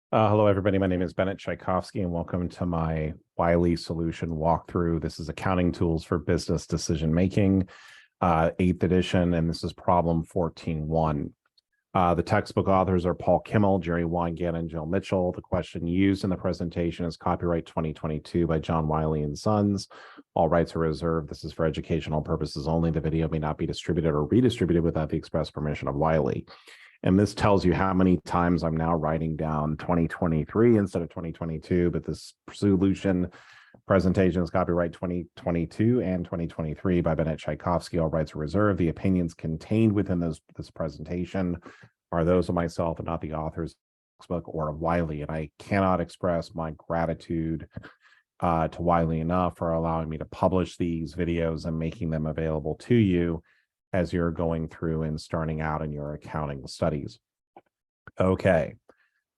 Hello, everybody. My name is Bennett Tchaikovsky, and welcome to my Wiley solution walkthrough. This is accounting tools for business decision making, 8th edition, and this is problem 14.1. The textbook authors are Paul Kimmel, Jerry Weingat, and Jill Mitchell. The question used in the presentation is copyright 2022 by John Wiley and Sons. All rights are reserved. This is for educational purposes only. The video may not be distributed or redistributed without the express permission of Wiley. And this tells you how many times I'm now writing down 2023 instead of 2022, but this solution presentation is copyright 2022 and 2023 by Bennett Tchaikovsky. All rights are reserved. The opinions contained within this presentation are those of myself and not the author's book or of Wiley. And I cannot express my gratitude to Wiley enough for allowing me to publish these videos and making them available to you as you're going through and starting out in your accounting studies. Okay,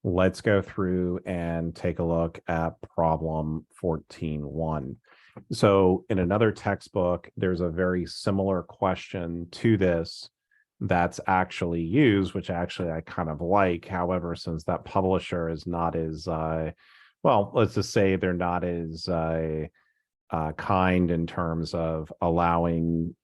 let's go through and take a look at problem 14.1. So in another textbook, there's a very similar question to this that's actually used, which actually I kind of like. However, since that publisher is not as, well, let's just say they're not as kind in terms of allowing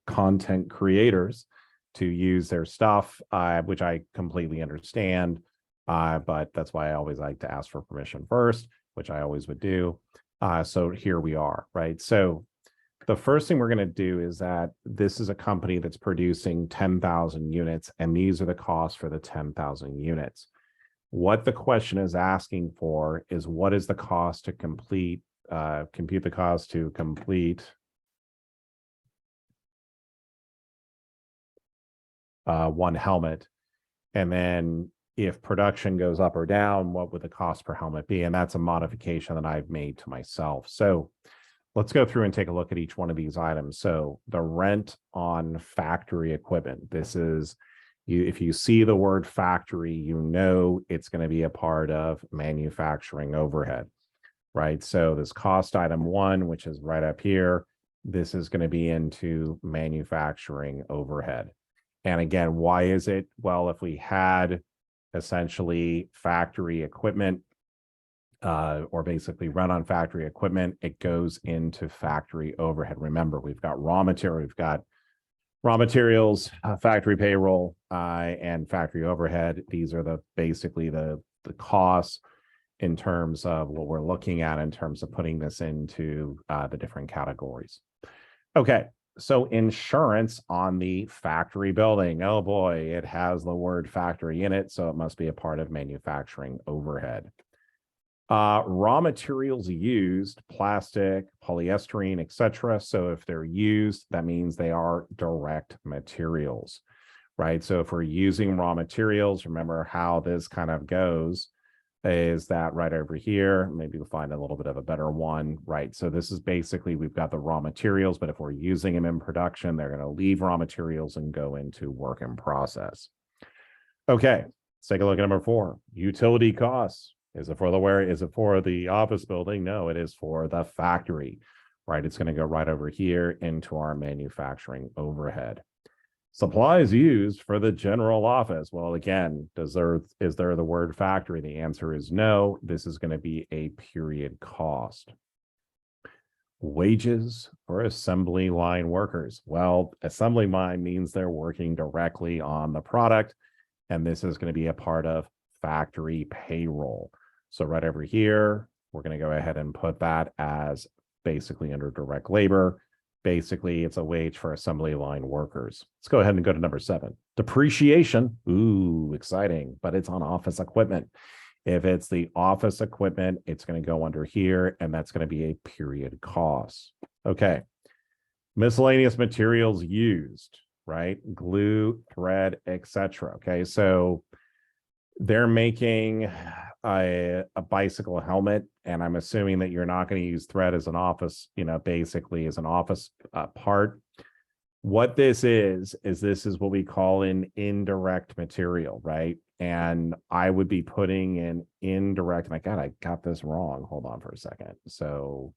content creators to use their stuff, which I completely understand. But that's why I always like to ask for permission first, which I always would do. So here we are, right? So the first thing we're going to do is that this is a company that's producing 10,000 units, and these are the costs for the 10,000 units. What the question is asking for is what is the cost to compute the cost to complete one helmet. And then if production goes up or down, what would the cost per helmet be? And that's a modification that I've made to myself. So let's go through and take a look at each one of these items. So the rent on factory equipment. This is, if you see the word factory, you know it's going to be a part of manufacturing overhead. Right, so this cost item 1, which is right up here, this is going to be into manufacturing overhead. And again, why is it? Well, if we had essentially factory equipment, or basically run on factory equipment, it goes into factory overhead. Remember, we've got raw materials, factory payroll, and factory overhead. These are basically the costs in terms of what we're looking at in terms of putting this into the different categories. Okay, so insurance on the factory building. Oh boy, it has the word factory in it, so it must be a part of manufacturing overhead. Raw materials used, plastic, polyester, etc. So if they're used, that means they are direct materials, right? So if we're using raw materials, remember how this kind of goes is that right over here, maybe we'll find a little bit of a better one, right? So this is basically, we've got the raw materials, but if we're using them in production, they're going to leave raw materials and go into work in process. Okay, let's take a look at number 4, utility costs. Is it for the office building? No, it is for the factory, right? It's going to go right over here into our manufacturing overhead. Supplies used for the general office. Well, again, is there the word factory? The answer is no. This is going to be a period cost. Wages for assembly line workers. Well, assembly line means they're working directly on the product, and this is going to be a part of factory payroll. So right over here, we're going to go ahead and put that as basically under direct labor. Basically, it's a wage for assembly line workers. Let's go ahead and go to number 7. Depreciation. Ooh, exciting, but it's on office equipment. If it's the office equipment, it's going to go under here, and that's going to be a period cost. Okay. Miscellaneous materials used, right? Glue, thread, etc. Okay, so they're making a bicycle helmet, and I'm assuming that you're not going to use thread as an office, basically as an office part. What this is what we call an indirect material, right? And I would be putting in indirect, and I got this wrong. Hold on for a second. So,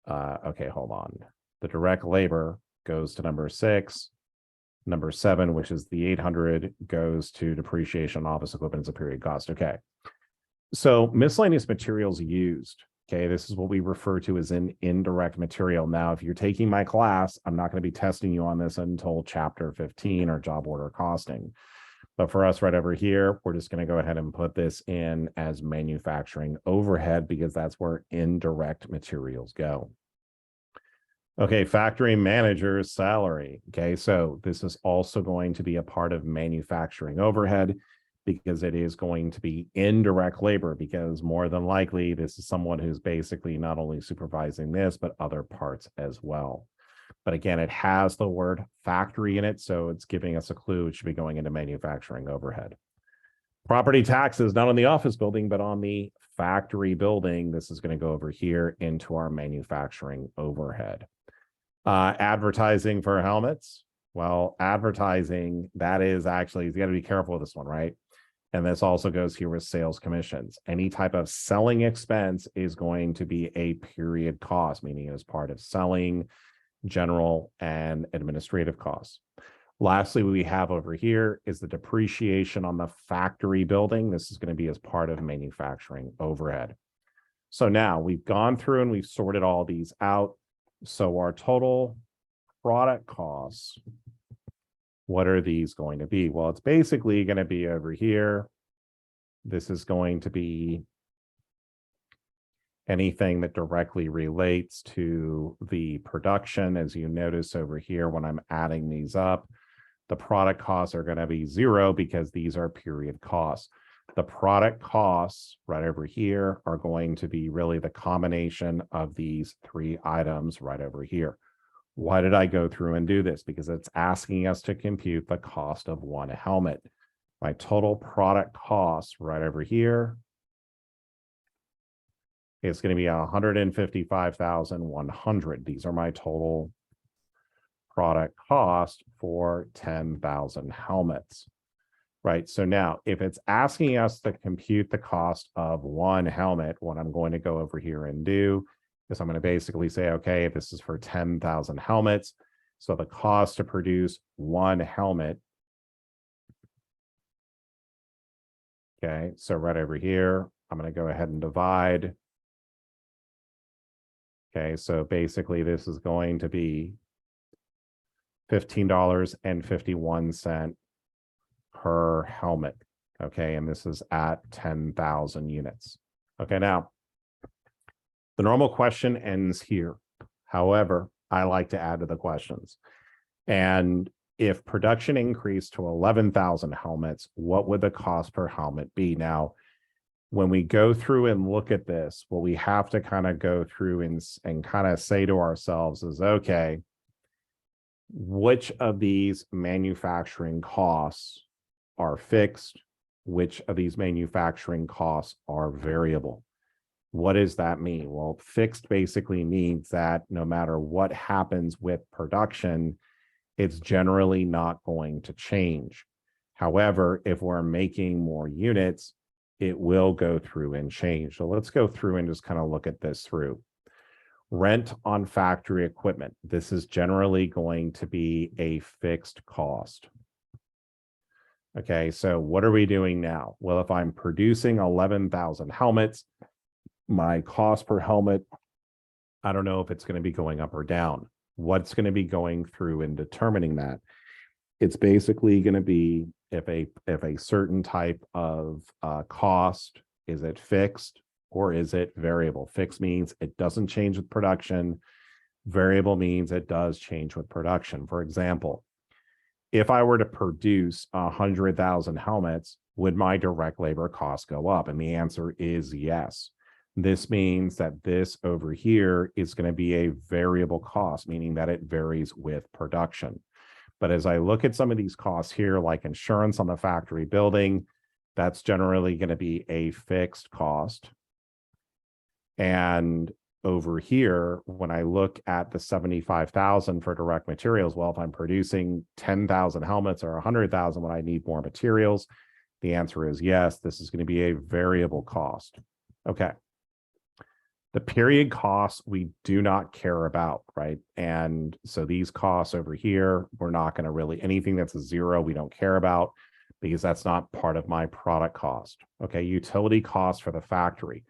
okay, hold on. The direct labor goes to number 6. Number 7, which is the 800, goes to depreciation office equipment as a period cost. Okay. So miscellaneous materials used. Okay, this is what we refer to as an indirect material. Now, if you're taking my class, I'm not going to be testing you on this until chapter 15 or job order costing. But for us right over here, we're just going to go ahead and put this in as manufacturing overhead because that's where indirect materials go. Okay, factory manager's salary. Okay, so this is also going to be a part of manufacturing overhead because it is going to be indirect labor, because more than likely this is someone who's basically not only supervising this, but other parts as well. But again, it has the word factory in it, so it's giving us a clue. It should be going into manufacturing overhead. Property taxes, not on the office building, but on the factory building. This is going to go over here into our manufacturing overhead. Advertising for helmets. Well, advertising, that is actually, you got to be careful with this one, right? And this also goes here with sales commissions. Any type of selling expense is going to be a period cost, meaning it is part of selling, general, and administrative costs. Lastly, we have over here is the depreciation on the factory building. This is going to be as part of manufacturing overhead. So now we've gone through and we've sorted all these out. So our total product costs, what are these going to be? Well, it's basically going to be over here. This is going to be anything that directly relates to the production. As you notice over here, when I'm adding these up, the product costs are going to be 0 because these are period costs. The product costs right over here are going to be really the combination of these 3 items right over here. Why did I go through and do this? Because it's asking us to compute the cost of one helmet. My total product cost right over here is going to be 155,100. These are my total product cost for 10,000 helmets. Right. So now if it's asking us to compute the cost of one helmet, what I'm going to go over here and do is I'm going to basically say, okay, this is for 10,000 helmets. So the cost to produce one helmet. Okay. So right over here, I'm going to go ahead and divide. Okay. So basically this is going to be $15.51 per helmet. Okay, and this is at 10,000 units. Okay, now the normal question ends here. However, I like to add to the questions. And if production increased to 11,000 helmets, what would the cost per helmet be? Now, when we go through and look at this, what we have to kind of go through and kind of say to ourselves is, okay, which of these manufacturing costs are fixed? Which of these manufacturing costs are variable? What does that mean? Well, fixed basically means that no matter what happens with production, it's generally not going to change. However, if we're making more units, it will go through and change. So let's go through and just kind of look at this through. Rent on factory equipment. This is generally going to be a fixed cost. Okay, so what are we doing now? Well, if I'm producing 11,000 helmets, my cost per helmet, I don't know if it's going to be going up or down. What's going to be going through and determining that? It's basically going to be if a certain type of cost, is it fixed or is it variable? Fixed means it doesn't change with production. Variable means it does change with production. For example, if I were to produce 100,000 helmets, would my direct labor cost go up? And the answer is yes. This means that this over here is going to be a variable cost, meaning that it varies with production. But as I look at some of these costs here, like insurance on the factory building, that's generally going to be a fixed cost. And over here, when I look at the 75,000 for direct materials, well, if I'm producing 10,000 helmets or 100,000, would I need more materials? The answer is yes. This is going to be a variable cost. Okay. The period costs we do not care about, right? And so these costs over here, we're not going to really, anything that's a 0, we don't care about. because that's not part of my product cost. Okay, utility cost for the factory.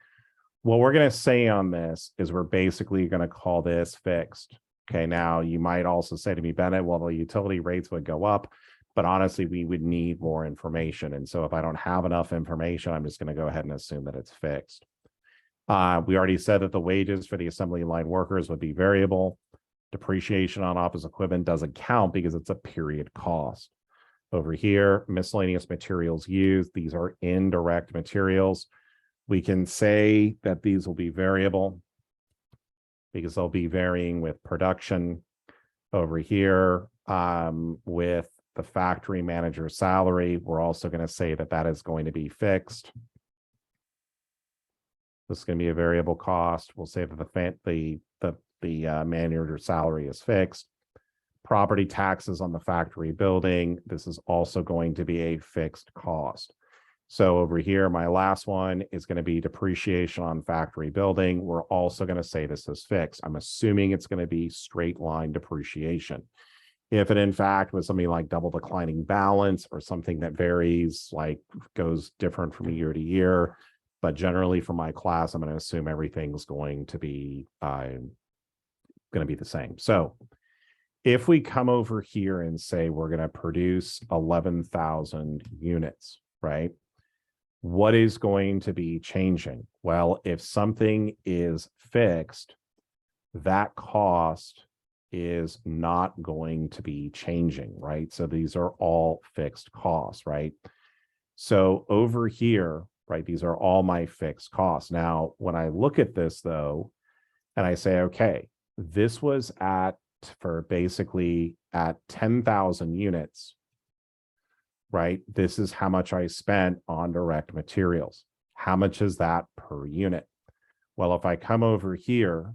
What we're going to say on this is we're basically going to call this fixed. Okay, now you might also say to me, Bennett, well, the utility rates would go up, but honestly, we would need more information. And so if I don't have enough information, I'm just going to go ahead and assume that it's fixed. We already said that the wages for the assembly line workers would be variable. Depreciation on office equipment doesn't count because it's a period cost. Over here, miscellaneous materials used. These are indirect materials. We can say that these will be variable because they'll be varying with production. Over here, with the factory manager salary, we're also going to say that that is going to be fixed. This is going to be a variable cost. We'll say that the manager salary is fixed. Property taxes on the factory building, this is also going to be a fixed cost. So over here, my last one is going to be depreciation on factory building. We're also going to say this is fixed. I'm assuming it's going to be straight line depreciation. If it in fact was something like double declining balance or something that varies, like goes different from year to year, but generally for my class, I'm going to assume everything's going to be the same. So if we come over here and say we're going to produce 11,000 units, right? What is going to be changing? Well, if something is fixed, that cost is not going to be changing, right? So these are all fixed costs, right? So over here, right, these are all my fixed costs. Now, when I look at this though, and I say, okay, this was for basically at 10,000 units, right? This is how much I spent on direct materials. How much is that per unit? Well, if I come over here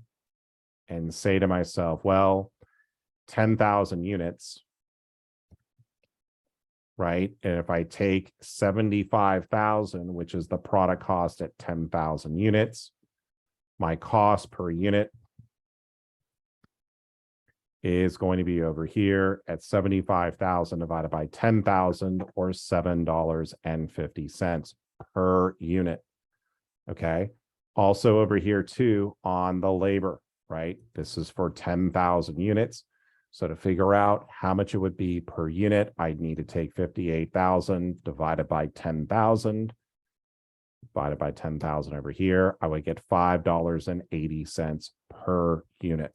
and say to myself, well, 10,000 units, right? And if I take 75,000, which is the product cost at 10,000 units, my cost per unit is going to be over here at 75,000 divided by 10,000 or $7.50 per unit. Okay. Also over here too on the labor, right? This is for 10,000 units. So to figure out how much it would be per unit, I'd need to take 58,000 divided by 10,000 divided by 10,000 over here. I would get $5.80 per unit.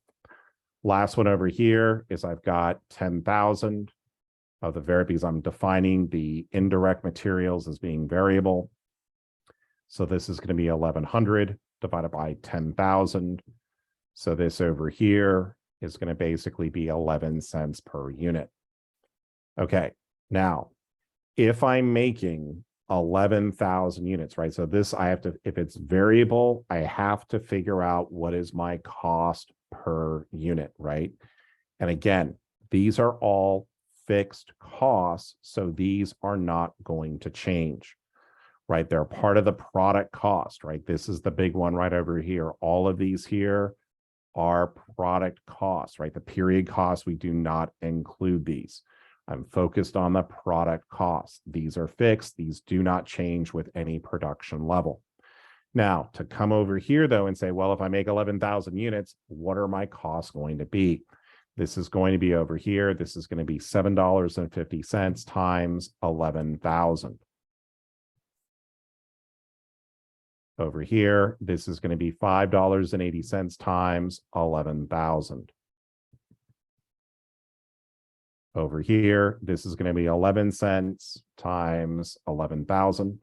Last one over here is I've got 10,000 of the because I'm defining the indirect materials as being variable. So this is going to be 1,100 divided by 10,000. So this over here is going to basically be 11 cents per unit. Okay, now if I'm making 11,000 units, right? So this I have to, if it's variable, I have to figure out what is my cost per unit, right? And again, these are all fixed costs, so these are not going to change, right? They're part of the product cost, right? This is the big one right over here. All of these here are product costs, right? The period costs, we do not include these. I'm focused on the product costs. These are fixed. These do not change with any production level. Now, to come over here, though, and say, well, if I make 11,000 units, what are my costs going to be? This is going to be over here. This is going to be $7.50 times 11,000. Over here, this is going to be $5.80 times 11,000. Over here, this is going to be 11 cents times 11,000.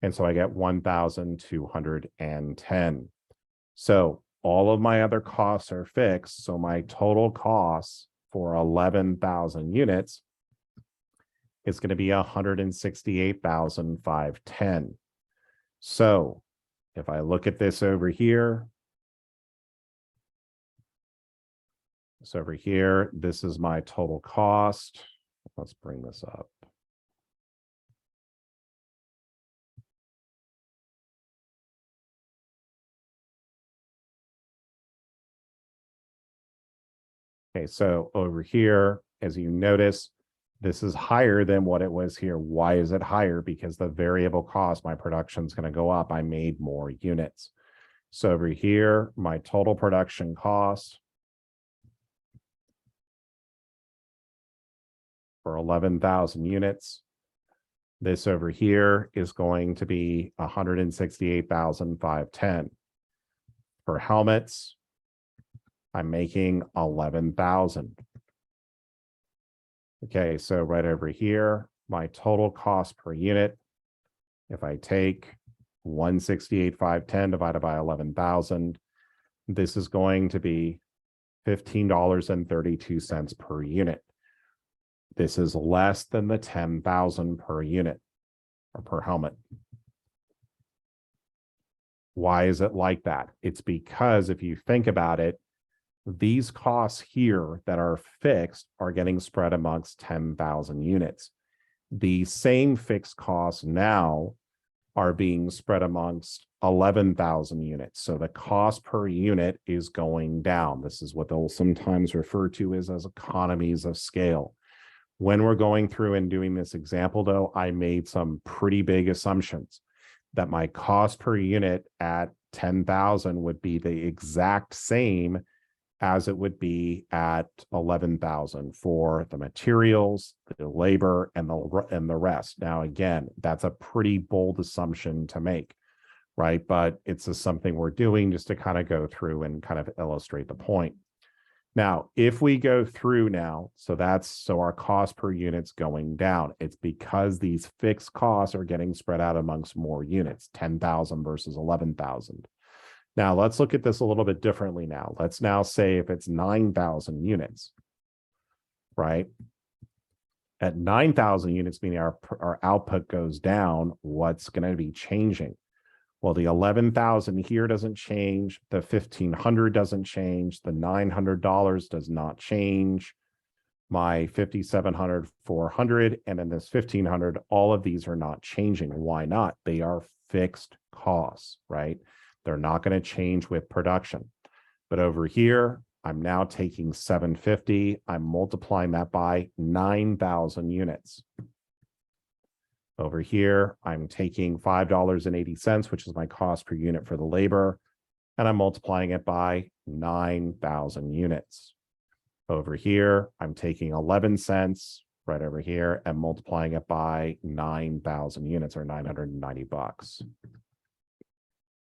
And so I get 1,210. So all of my other costs are fixed. So my total costs for 11,000 units is going to be 168,510. So if I look at this over here, so over here, this is my total cost. Let's bring this up. Okay, so over here, as you notice, this is higher than what it was here. Why is it higher? Because the variable cost, my production is going to go up. I made more units. So over here, my total production cost for 11,000 units. This over here is going to be 168,510. For helmets, I'm making 11,000. Okay, so right over here, my total cost per unit, if I take 168,510 divided by 11,000, this is going to be $15.32 per unit. This is less than the 10,000 per unit or per helmet. Why is it like that? It's because if you think about it, these costs here that are fixed are getting spread amongst 10,000 units. The same fixed costs now are being spread amongst 11,000 units. So the cost per unit is going down. This is what they'll sometimes refer to as economies of scale. When we're going through and doing this example, though, I made some pretty big assumptions that my cost per unit at 10,000 would be the exact same as it would be at 11,000 for the materials, the labor, and the rest. Now, again, that's a pretty bold assumption to make, right? But it's just something we're doing just to kind of go through and kind of illustrate the point. Now, if we go through now, so our cost per unit's going down. It's because these fixed costs are getting spread out amongst more units, 10,000 versus 11,000. Now, let's look at this a little bit differently now. Let's now say if it's 9,000 units, right? At 9,000 units, meaning our output goes down, what's going to be changing? Well, the 11,000 here doesn't change. The 1,500 doesn't change. The $900 does not change. My 5,700, 400, and then this 1,500, all of these are not changing. Why not? They are fixed costs, right? They're not going to change with production. But over here, I'm now taking 750. I'm multiplying that by 9,000 units. Over here, I'm taking $5.80, which is my cost per unit for the labor, and I'm multiplying it by 9,000 units. Over here, I'm taking 11 cents right over here and multiplying it by 9,000 units or 990 bucks.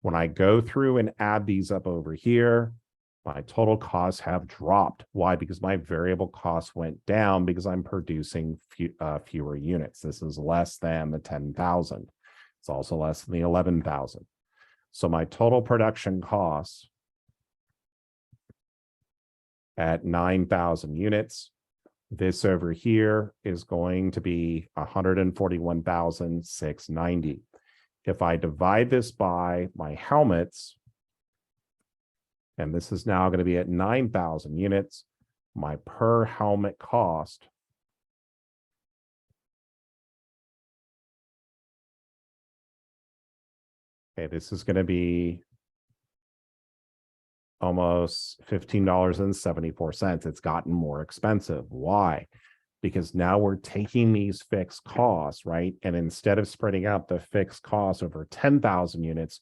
When I go through and add these up over here, my total costs have dropped. Why? Because my variable costs went down because I'm producing fewer units. This is less than the 10,000. It's also less than the 11,000. So my total production costs at 9,000 units, this over here is going to be 141,690. If I divide this by my helmets, and this is now going to be at 9,000 units, my per helmet cost this is going to be almost $15.74. It's gotten more expensive. Why? Because now we're taking these fixed costs, right? And instead of spreading out the fixed costs over 10,000 units,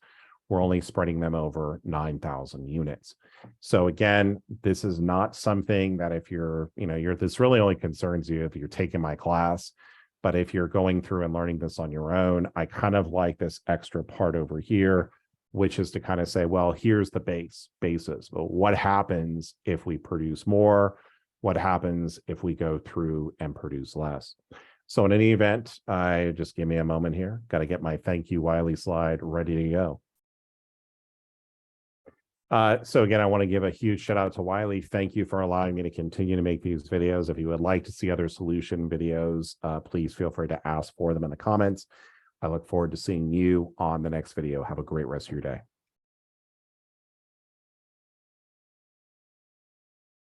we're only spreading them over 9,000 units. So again, this is not something that if this really only concerns you if you're taking my class. But if you're going through and learning this on your own, I kind of like this extra part over here, which is to kind of say, well, here's the basis. But what happens if we produce more? What happens if we go through and produce less? So in any event, just give me a moment here. Got to get my thank you, Wiley slide ready to go. So again, I want to give a huge shout out to Wiley. Thank you for allowing me to continue to make these videos. If you would like to see other solution videos, please feel free to ask for them in the comments. I look forward to seeing you on the next video. Have a great rest of your day.